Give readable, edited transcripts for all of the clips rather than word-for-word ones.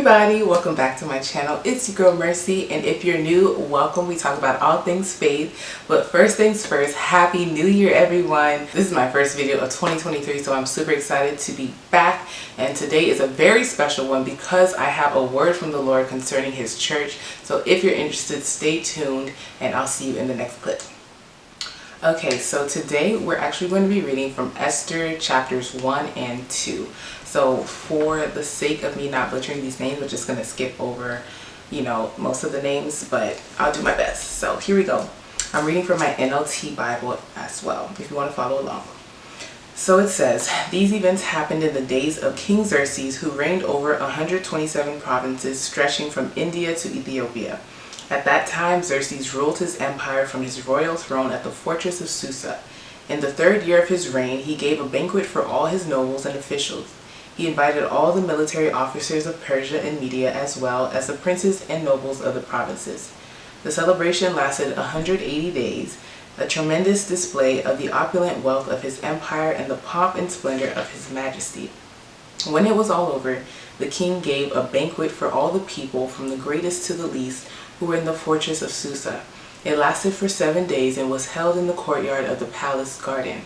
everybody, welcome back to my channel. It's your girl Mercy, and if you're new, welcome. We talk about all things faith, but first things first, happy new year everyone. This is my first video of 2023, so I'm super excited to be back, and today is a very special one because I have a word from the Lord concerning his church. So if you're interested, stay tuned and I'll see you in the next clip. Okay, so today we're actually going to be reading from Esther chapters 1 and 2. So for the sake of me not butchering these names, we're just going to skip over, most of the names, but I'll do my best. So here we go. I'm reading from my NLT Bible as well, if you want to follow along. So it says, these events happened in the days of King Xerxes, who reigned over 127 provinces stretching from India to Ethiopia. At that time, Xerxes ruled his empire from his royal throne at the fortress of Susa. In the 3rd year of his reign, he gave a banquet for all his nobles and officials. He invited all the military officers of Persia and Media, as well as the princes and nobles of the provinces. The celebration lasted 180 days, a tremendous display of the opulent wealth of his empire and the pomp and splendor of his majesty. When it was all over, the king gave a banquet for all the people, from the greatest to the least, who were in the fortress of Susa. It lasted for 7 days and was held in the courtyard of the palace garden.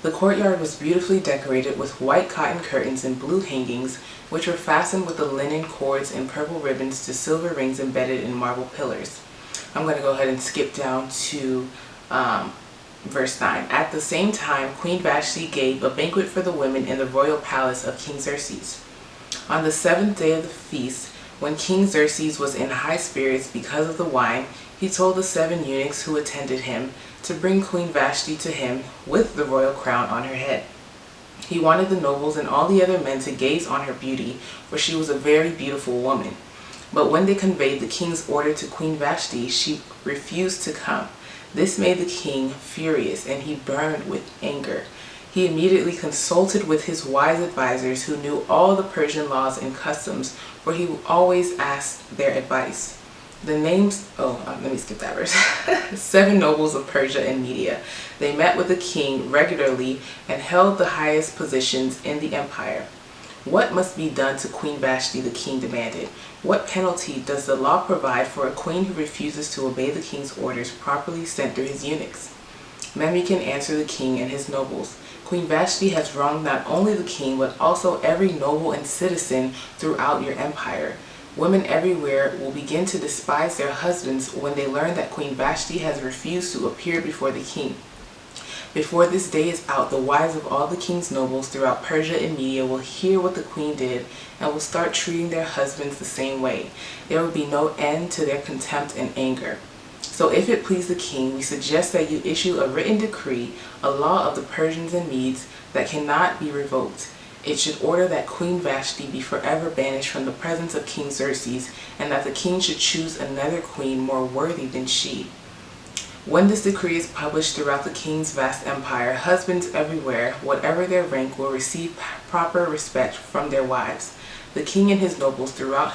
The courtyard was beautifully decorated with white cotton curtains and blue hangings, which were fastened with the linen cords and purple ribbons to silver rings embedded in marble pillars. I'm going to go ahead and skip down to verse 9. At the same time, Queen Vashti gave a banquet for the women in the royal palace of King Xerxes. On the 7th day of the feast, when King Xerxes was in high spirits because of the wine, he told the 7 eunuchs who attended him to bring Queen Vashti to him with the royal crown on her head. He wanted the nobles and all the other men to gaze on her beauty, for she was a very beautiful woman. But when they conveyed the king's order to Queen Vashti, she refused to come. This made the king furious, and he burned with anger. He immediately consulted with his wise advisors, who knew all the Persian laws and customs, for he always asked their advice. The names, let me skip that verse. 7 nobles of Persia and Media. They met with the king regularly and held the highest positions in the empire. What must be done to Queen Vashti, the king demanded. What penalty does the law provide for a queen who refuses to obey the king's orders properly sent through his eunuchs? Memucan answered the king and his nobles. Queen Vashti has wronged not only the king, but also every noble and citizen throughout your empire. Women everywhere will begin to despise their husbands when they learn that Queen Vashti has refused to appear before the king. Before this day is out, the wives of all the king's nobles throughout Persia and Media will hear what the queen did and will start treating their husbands the same way. There will be no end to their contempt and anger. So if it please the king, we suggest that you issue a written decree, a law of the Persians and Medes that cannot be revoked. It should order that Queen Vashti be forever banished from the presence of King Xerxes, and that the king should choose another queen more worthy than she. When this decree is published throughout the king's vast empire, husbands everywhere, whatever their rank, will receive proper respect from their wives. The king and his nobles thought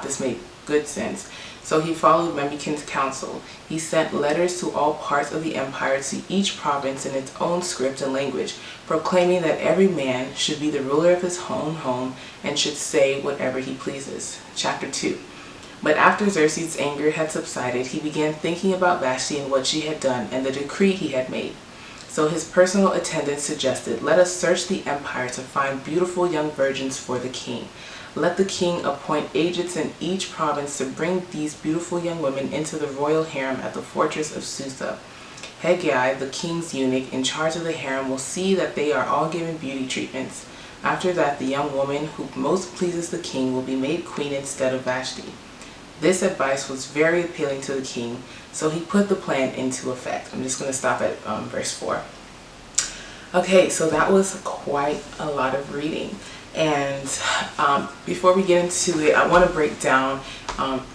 this made good sense. So he followed Memucan's counsel. He sent letters to all parts of the empire, to each province in its own script and language, proclaiming that every man should be the ruler of his own home and should say whatever he pleases. Chapter 2. But after Xerxes' anger had subsided, he began thinking about Vashti and what she had done and the decree he had made. So his personal attendants suggested, let us search the empire to find beautiful young virgins for the king. Let the king appoint agents in each province to bring these beautiful young women into the royal harem at the fortress of Susa. Hegai, the king's eunuch in charge of the harem, will see that they are all given beauty treatments. After that, the young woman who most pleases the king will be made queen instead of Vashti. This advice was very appealing to the king, so he put the plan into effect. I'm just going to stop at verse 4. Okay, so that was quite a lot of reading. And before we get into it, I want to break down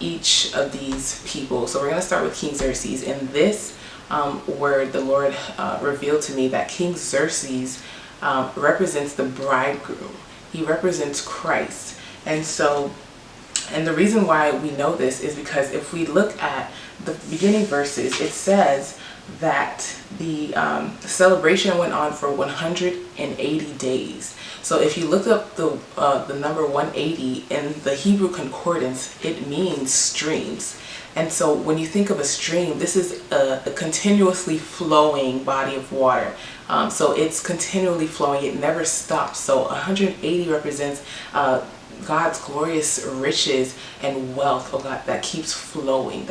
each of these people. So we're going to start with King Xerxes. In this word, the Lord revealed to me that King Xerxes represents the bridegroom. He represents Christ. And the reason why we know this is because if we look at the beginning verses, it says that the celebration went on for 180 days. So if you look up the number 180 in the Hebrew concordance, it means streams. And so when you think of a stream, this is a continuously flowing body of water. So it's continually flowing, it never stops. So 180 represents God's glorious riches and wealth, oh God, that keeps flowing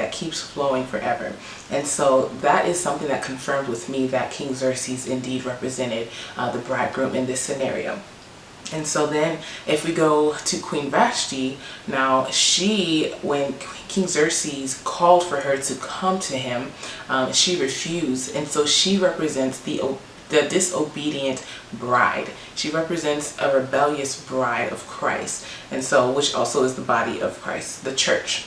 forever. And so that is something that confirmed with me that King Xerxes indeed represented the bridegroom in this scenario. And so then if we go to Queen Vashti, now when King Xerxes called for her to come to him, she refused. And so she represents the disobedient bride. She represents a rebellious bride of Christ. And so, which also is the body of Christ, the church.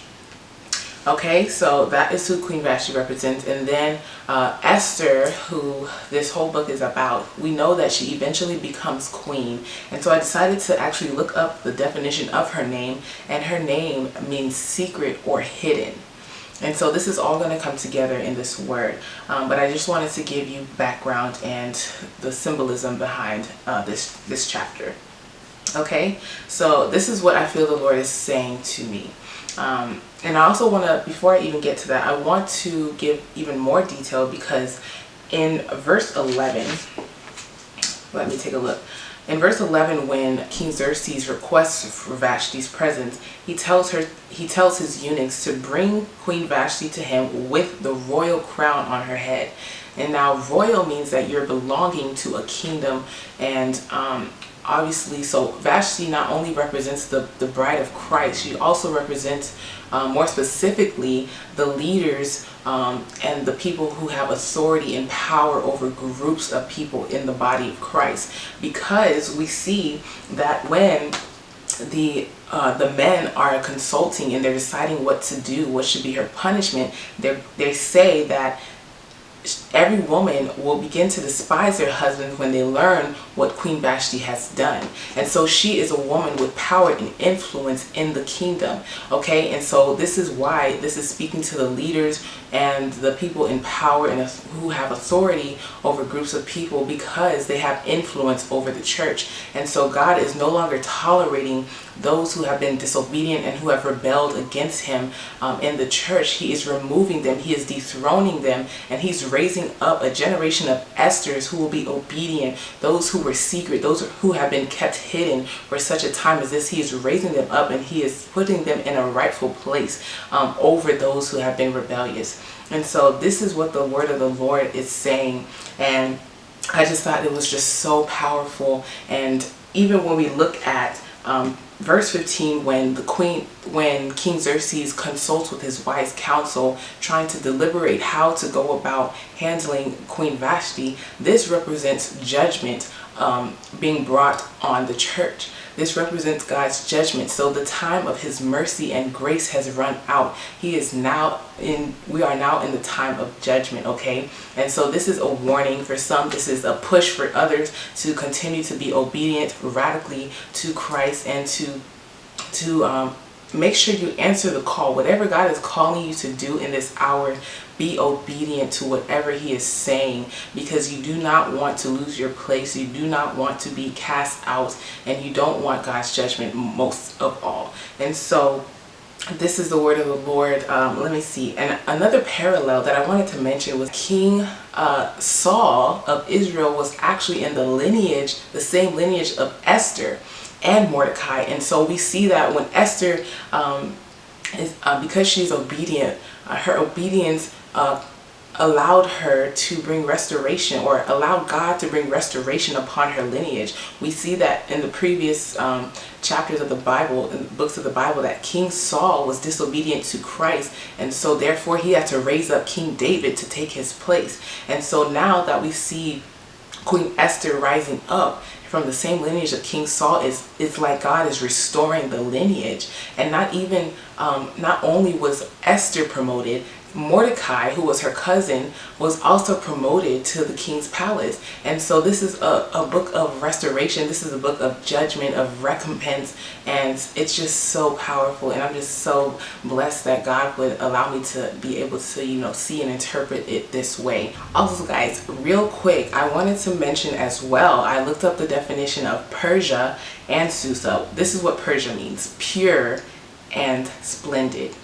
Okay, so that is who Queen Vashti represents. And then Esther, who this whole book is about, we know that she eventually becomes queen. And so I decided to actually look up the definition of her name, and her name means secret or hidden. And so this is all going to come together in this word. But I just wanted to give you background and the symbolism behind this chapter. Okay, so this is what I feel the Lord is saying to me. And I also want to, before I even get to that, I want to give even more detail, because in verse 11, let me take a look. In verse 11, when King Xerxes requests for Vashti's presence, he tells his eunuchs to bring Queen Vashti to him with the royal crown on her head. And now royal means that you're belonging to a kingdom, and obviously, so Vashti not only represents the bride of Christ, she also represents more specifically the leaders and the people who have authority and power over groups of people in the body of Christ. Because we see that when the men are consulting and they're deciding what to do, what should be her punishment, they say that every woman will begin to despise their husband when they learn what Queen Vashti has done. And so she is a woman with power and influence in the kingdom. Okay, and so this is why this is speaking to the leaders and the people in power and who have authority over groups of people, because they have influence over the church. And so God is no longer tolerating those who have been disobedient and who have rebelled against him in the church. He is removing them, he is dethroning them, and he's raising up a generation of Esthers who will be obedient, those who were secret, those who have been kept hidden for such a time as this. He is raising them up, and he is putting them in a rightful place over those who have been rebellious. And so this is what the word of the Lord is saying, and I just thought it was just so powerful. And even when we look at verse 15, when King Xerxes consults with his wise counsel, trying to deliberate how to go about handling Queen Vashti, this represents judgment being brought on the church. This represents God's judgment. So the time of his mercy and grace has run out. We are now in the time of judgment, okay? And so this is a warning for some. This is a push for others to continue to be obedient radically to Christ, and to make sure you answer the call. Whatever God is calling you to do in this hour, be obedient to whatever he is saying, because you do not want to lose your place. You do not want to be cast out, and you don't want God's judgment most of all. And so this is the word of the Lord. Let me see. And another parallel that I wanted to mention was King Saul of Israel was actually in the same lineage of Esther and Mordecai. And so we see that when Esther because she's obedient, her obedience allowed her to bring restoration, or allowed God to bring restoration upon her lineage. We see that in the previous chapters of the Bible, in the books of the Bible, that King Saul was disobedient to Christ, and so therefore he had to raise up King David to take his place. And so now that we see Queen Esther rising up from the same lineage of King Saul, it's like God is restoring the lineage. And not only was Esther promoted, Mordecai, who was her cousin, was also promoted to the king's palace. And so this is a book of restoration. This is a book of judgment, of recompense, and it's just so powerful. And I'm just so blessed that God would allow me to be able to, you know, see and interpret it this way. Also, guys, real quick, I wanted to mention as well, I looked up the definition of Persia and Susa. This is what Persia means: pure and splendid.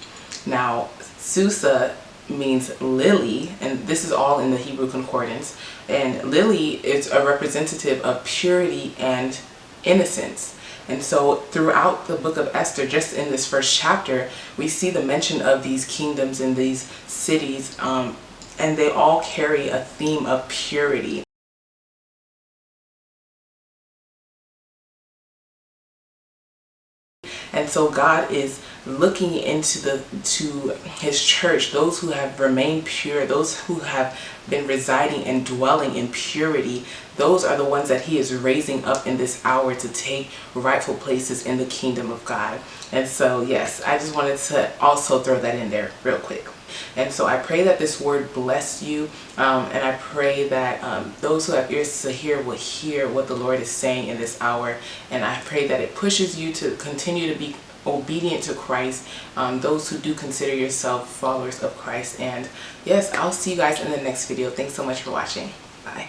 Now, Susa means lily, and this is all in the Hebrew Concordance. And lily is a representative of purity and innocence. And so throughout the book of Esther, just in this first chapter, we see the mention of these kingdoms and these cities, and they all carry a theme of purity. And so God is looking into his church, those who have remained pure, those who have been residing and dwelling in purity. Those are the ones that he is raising up in this hour to take rightful places in the kingdom of God. And so, yes, I just wanted to also throw that in there real quick. And so I pray that this word bless you, and I pray that those who have ears to hear will hear what the Lord is saying in this hour. And I pray that it pushes you to continue to be obedient to Christ, those who do consider yourself followers of Christ. And yes, I'll see you guys in the next video. Thanks so much for watching. Bye.